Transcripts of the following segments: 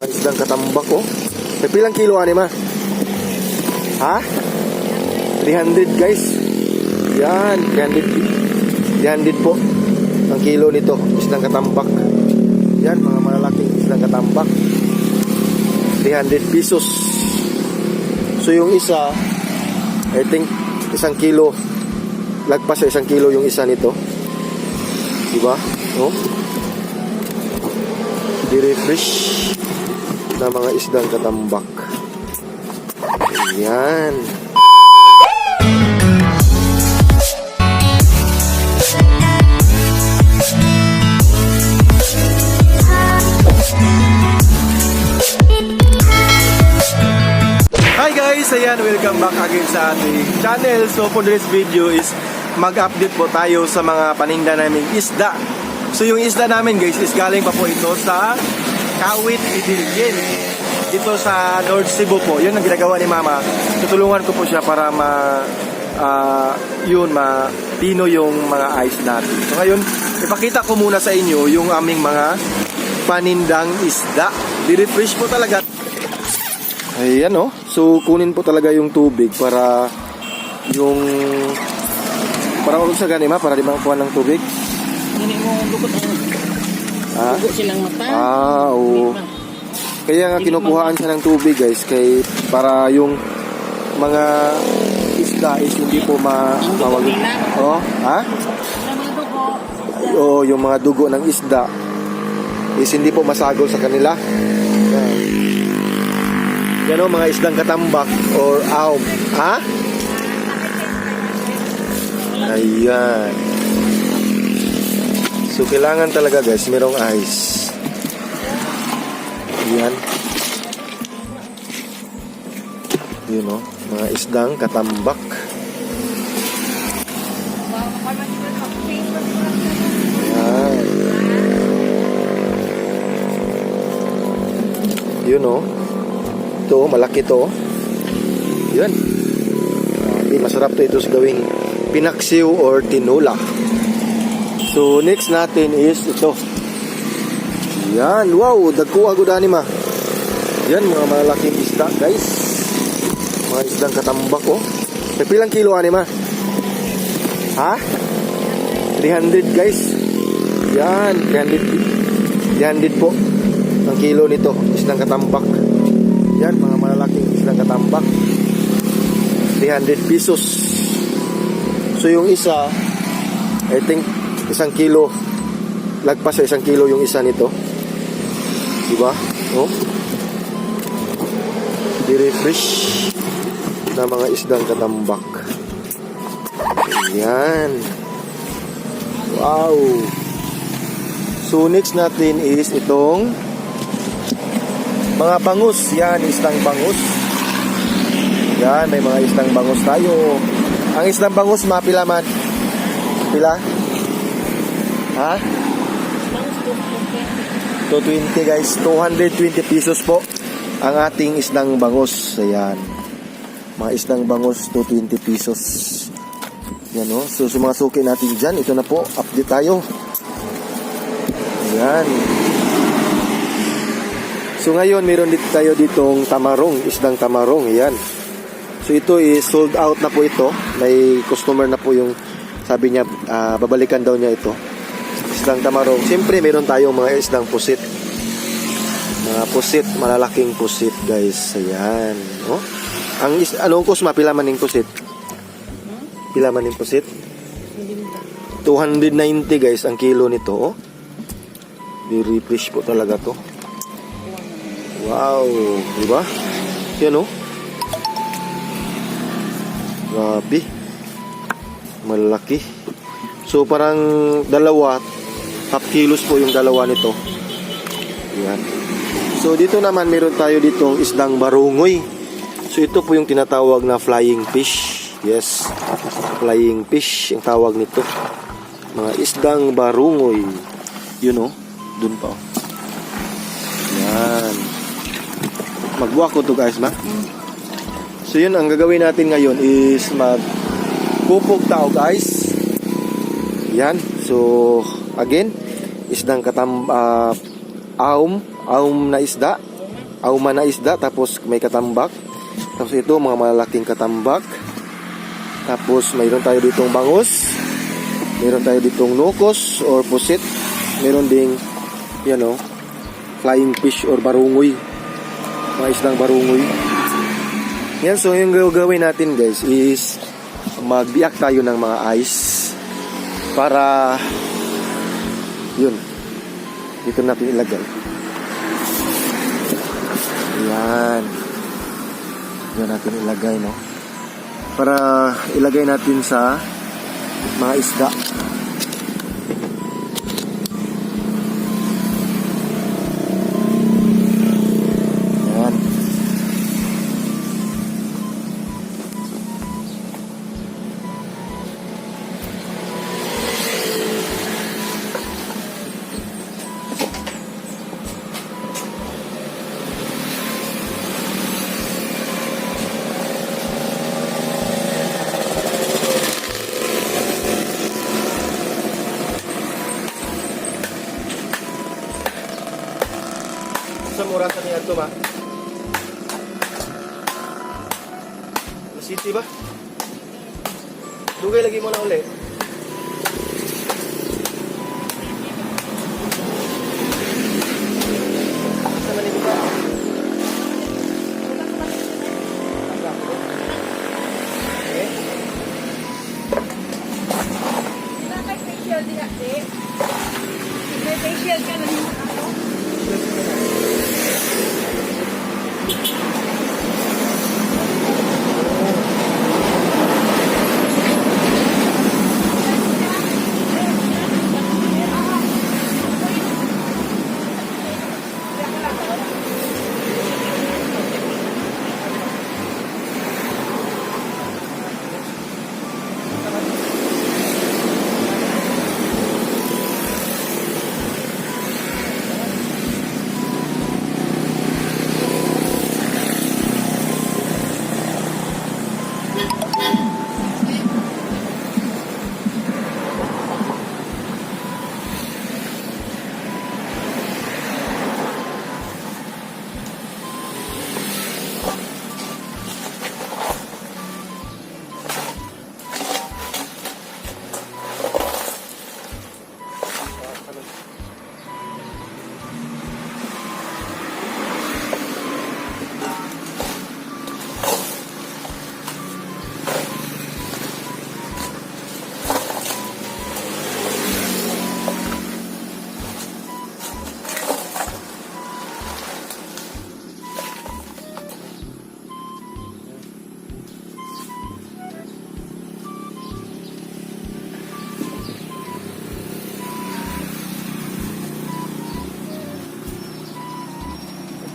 isdang katambak oh. May pilang kilo ani ma? Ha? 300 guys. Yan, 300 po ang kilo nito, isdang katambak. Yan, mga malalaking isdang katambak. 300 pesos. So yung isa, I think 1 kilo. Lagpas sa 1 kilo yung isa nito. Diba? Oh. Di-refresh na mga isdang katambak. Yan. Hi guys! Ayan, welcome back again sa ating channel. So for this video is mag-update po tayo sa mga paninda naming isda. So yung isda namin guys is galing pa po ito sa Kawit, Ibilgin. Dito sa North Cebu po. Yun ang ginagawa ni Mama. Tutulungan ko po siya para matino yung mga ice natin. So ngayon, ipakita ko muna sa inyo yung aming mga panindang isda. Di-refresh po talaga. Ayan oh. So kunin po talaga yung tubig para ulit sa ganima para di makuha ng tubig. Hindi mo lukot ang dugo silang mata. Oo. Kaya nga kinukuhaan siya ng tubig guys para yung mga isda is hindi po mawagi. Oh, ha? Oo, yung mga dugo ng isda is hindi po masagol sa kanila. Yan o, mga isdang katambak or aum. Ha? Ayan. So, kailangan talaga guys, merong ice. Ayan. Yun o, mga isdang katambak. Ayan. Yun o. Ito, malaki to. Yun. Masarap to ito sa gawing pinaksiw or tinula. So, next natin is ito. Yan. Wow, dagko agad ani ma. Yan, mga malaking isda, guys. Mga isdang katambak, oh. May pilang kilo ani ma? Ha? 300, guys. Yan, 300 po ang kilo nito, isdang katambak. Yan, mga malalaking isdang katambak. 300 pesos. So yung isa, I think 1 kilo. Lagpas sa 1 kilo yung isa nito. Diba? Oh. Di-refresh na mga isdang katambak. Yan. Wow. So next natin is itong mga bangus. Yan, isdang bangus. Yan, may mga isdang bangus tayo. Ang isdang bangus, mapila man? Pila? Ha? 220 guys. 220 pesos po ang ating isdang bangus. Ayan. Mga isdang bangus, 220 pesos. Yan o. So, sa mga suki natin dyan, ito na po. Update tayo. Ayan. So ngayon, meron dito tayo ditong tamarong, isdang tamarong, yan. So ito is sold out na po ito. May customer na po yung sabi niya, babalikan daw niya ito. Isdang tamarong. Siyempre, meron tayong mga isdang pusit. Mga pusit, malalaking pusit, guys. Ayan. Oh. Anong kusma, pila man yung pusit? Pila man yung pusit? 290 guys, ang kilo nito, oh. Di-refresh po talaga to. Wow, diba? Yan o. Grabe. Malaki. So parang dalawa, half kilos po yung dalawa nito. Yan. So dito naman meron tayo ditong isdang barungoy. So ito po yung tinatawag na flying fish. Yes. Flying fish yung tawag nito. Mga isdang barungoy. Yun o. Dun pa o. Yan. Magbuwak ko to guys ma. So yun, ang gagawin natin ngayon is magpupog tao guys. Yan. So again, isdang aum na isda. auman na isda, tapos may katambak. Tapos ito, mga malalaking katambak. Tapos mayroon tayo ditong bangus. Mayroon tayo ditong nukos or pusit. Mayroon ding, flying fish or barungoy. Mga isdang barungoy. Yan, so yung gagawin natin guys is magbiyak tayo ng mga ice para yun, dito natin ilagay. Yan. Dito natin ilagay, no? Para ilagay natin sa mga isda. Yan. Sa murasan niya ito, ma? City ba? Dugay lagi mo na uli. Sa manibig ka? Okay. Facial din kasi. Facial ka lang yung ako.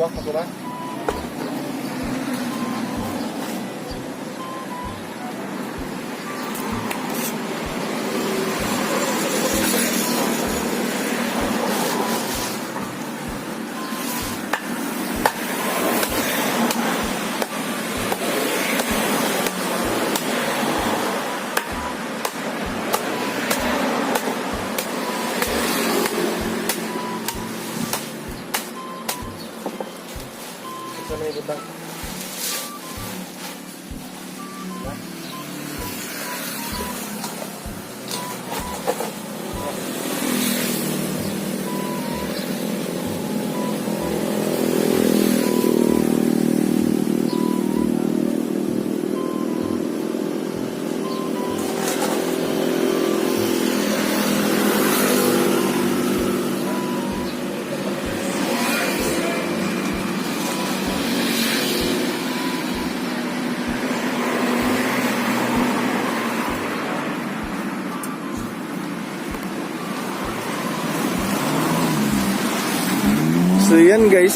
Buwak ako ba? Sa may butang. So yan guys,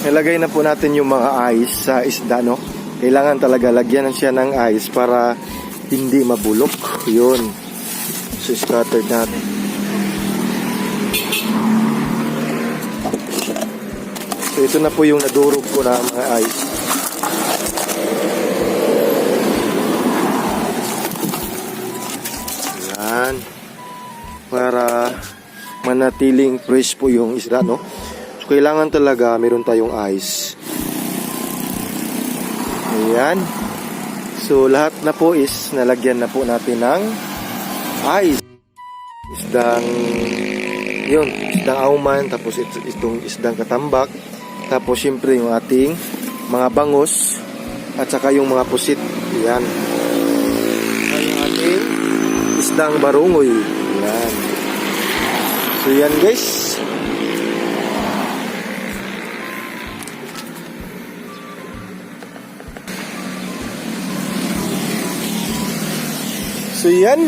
ilagay na po natin yung mga ice sa isda, no? Kailangan talaga lagyan siya ng ice para hindi mabulok. Yun. So scattered natin. So ito na po yung nadurog ko na mga ice. Yan. Para manatiling fresh po yung isda, no? So, kailangan talaga meron tayong ice. Ayan. So, lahat na po is nalagyan na po natin ng ice. Isdang, yun, isdang auman, tapos itong isdang katambak, tapos syempre yung ating mga bangus, at saka yung mga pusit. Ayan. Yung ating isdang barungoy. Ayan. So, yan guys. So yan,